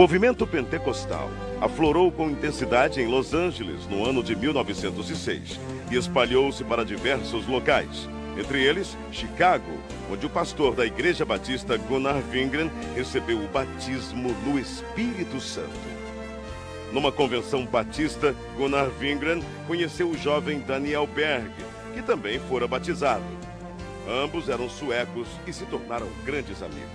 O movimento pentecostal aflorou com intensidade em Los Angeles no ano de 1906 e espalhou-se para diversos locais, entre eles Chicago, onde o pastor da Igreja Batista Gunnar Wingren recebeu o batismo no Espírito Santo. Numa convenção batista, Gunnar Wingren conheceu o jovem Daniel Berg, que também fora batizado. Ambos eram suecos e se tornaram grandes amigos.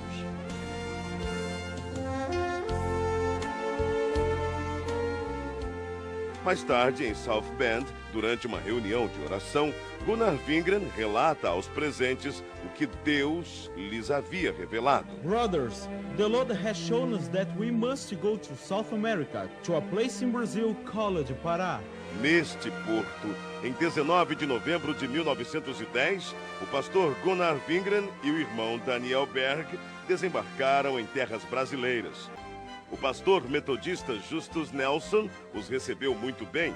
Mais tarde, em South Bend, durante uma reunião de oração, Gunnar Wingren relata aos presentes o que Deus lhes havia revelado. Brothers, the Lord has shown us that we must go to South America, to a place in Brazil called Pará. Neste porto, em 19 de novembro de 1910, o pastor Gunnar Wingren e o irmão Daniel Berg desembarcaram em terras brasileiras. O pastor metodista Justus Nelson os recebeu muito bem.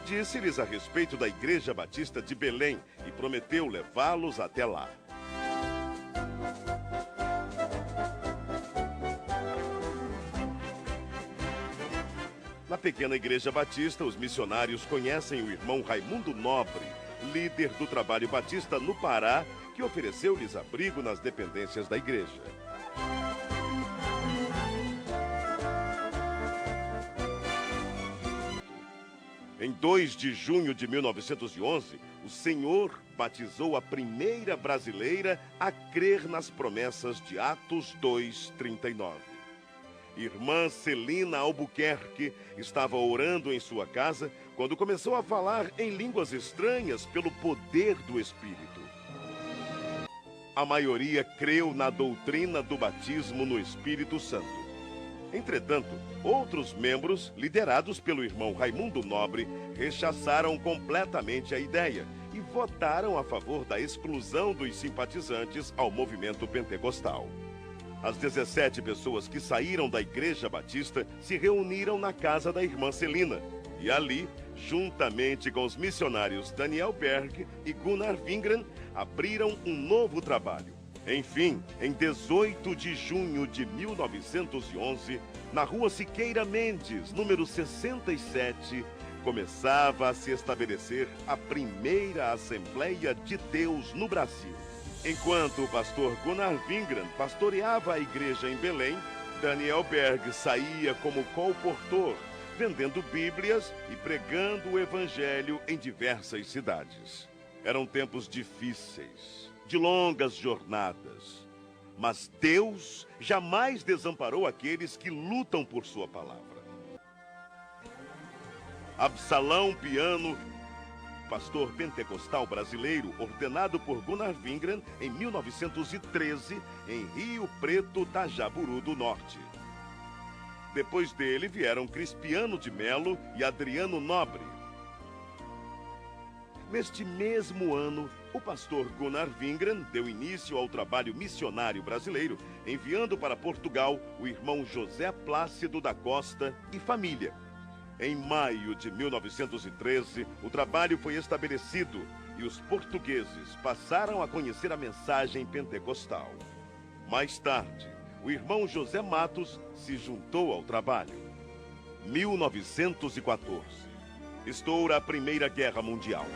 Disse-lhes a respeito da Igreja Batista de Belém e prometeu levá-los até lá. Na pequena Igreja Batista, os missionários conhecem o irmão Raimundo Nobre, líder do trabalho batista no Pará, que ofereceu-lhes abrigo nas dependências da igreja. Em 2 de junho de 1911, o Senhor batizou a primeira brasileira a crer nas promessas de Atos 2:39. Irmã Celina Albuquerque estava orando em sua casa quando começou a falar em línguas estranhas pelo poder do Espírito. A maioria creu na doutrina do batismo no Espírito Santo. Entretanto, outros membros, liderados pelo irmão Raimundo Nobre, rechaçaram completamente a ideia e votaram a favor da exclusão dos simpatizantes ao movimento pentecostal. As 17 pessoas que saíram da Igreja Batista se reuniram na casa da irmã Celina e ali, juntamente com os missionários Daniel Berg e Gunnar Wingren, abriram um novo trabalho. Enfim, em 18 de junho de 1911, na rua Siqueira Mendes, número 67, começava a se estabelecer a primeira Assembleia de Deus no Brasil. Enquanto o pastor Gunnar Wingren pastoreava a igreja em Belém, Daniel Berg saía como colportor, vendendo Bíblias e pregando o Evangelho em diversas cidades. Eram tempos difíceis, de longas jornadas, mas Deus jamais desamparou aqueles que lutam por sua palavra. Absalão Piano, pastor pentecostal brasileiro, ordenado por Gunnar Wingren em 1913, em Rio Preto, Tajaburu do Norte. Depois dele vieram Crispiano de Melo e Adriano Nobre. Neste mesmo ano, o pastor Gunnar Wingren deu início ao trabalho missionário brasileiro, enviando para Portugal o irmão José Plácido da Costa e família. Em maio de 1913, o trabalho foi estabelecido e os portugueses passaram a conhecer a mensagem pentecostal. Mais tarde, o irmão José Matos se juntou ao trabalho. 1914. Estoura a Primeira Guerra Mundial.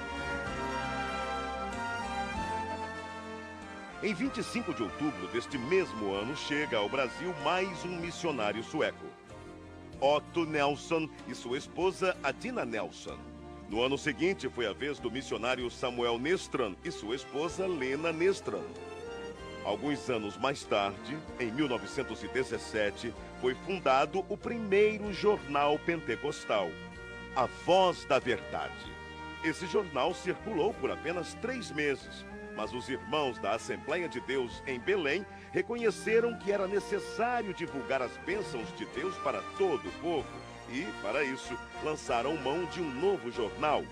Em 25 de outubro deste mesmo ano, chega ao Brasil mais um missionário sueco, Otto Nelson e sua esposa Adina Nelson. No ano seguinte, foi a vez do missionário Samuel Nestran e sua esposa Lena Nestran. Alguns anos mais tarde, em 1917, foi fundado o primeiro jornal pentecostal, A Voz da Verdade. Esse jornal circulou por apenas 3 meses, mas os irmãos da Assembleia de Deus em Belém reconheceram que era necessário divulgar as bênçãos de Deus para todo o povo e, para isso, lançaram mão de um novo jornal,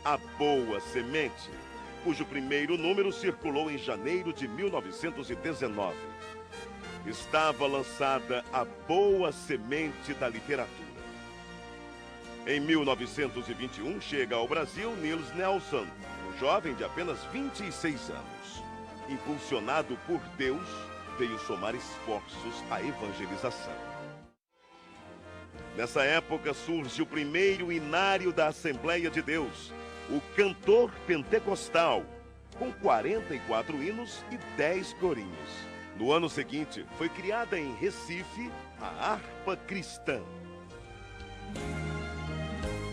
A Boa Semente, cujo primeiro número circulou em janeiro de 1919. Estava lançada A Boa Semente da Literatura. Em 1921, chega ao Brasil Niels Nelson, um jovem de apenas 26 anos. Impulsionado por Deus, veio somar esforços à evangelização. Nessa época surge o primeiro inário da Assembleia de Deus, o cantor pentecostal, com 44 hinos e 10 corinhos. No ano seguinte, foi criada em Recife a harpa cristã.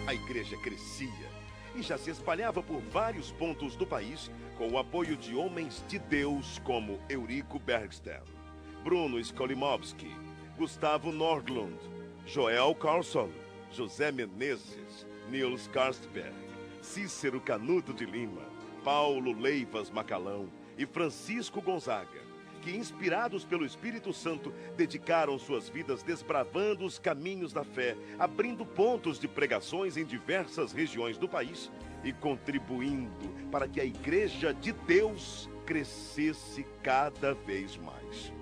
A igreja crescia e já se espalhava por vários pontos do país com o apoio de homens de Deus como Eurico Bergstern, Bruno Skolimowski, Gustavo Nordlund, Joel Carlson, José Menezes, Niels Karstberg, Cícero Canuto de Lima, Paulo Leivas Macalão e Francisco Gonzaga, que, inspirados pelo Espírito Santo, dedicaram suas vidas desbravando os caminhos da fé, abrindo pontos de pregações em diversas regiões do país e contribuindo para que a Igreja de Deus crescesse cada vez mais.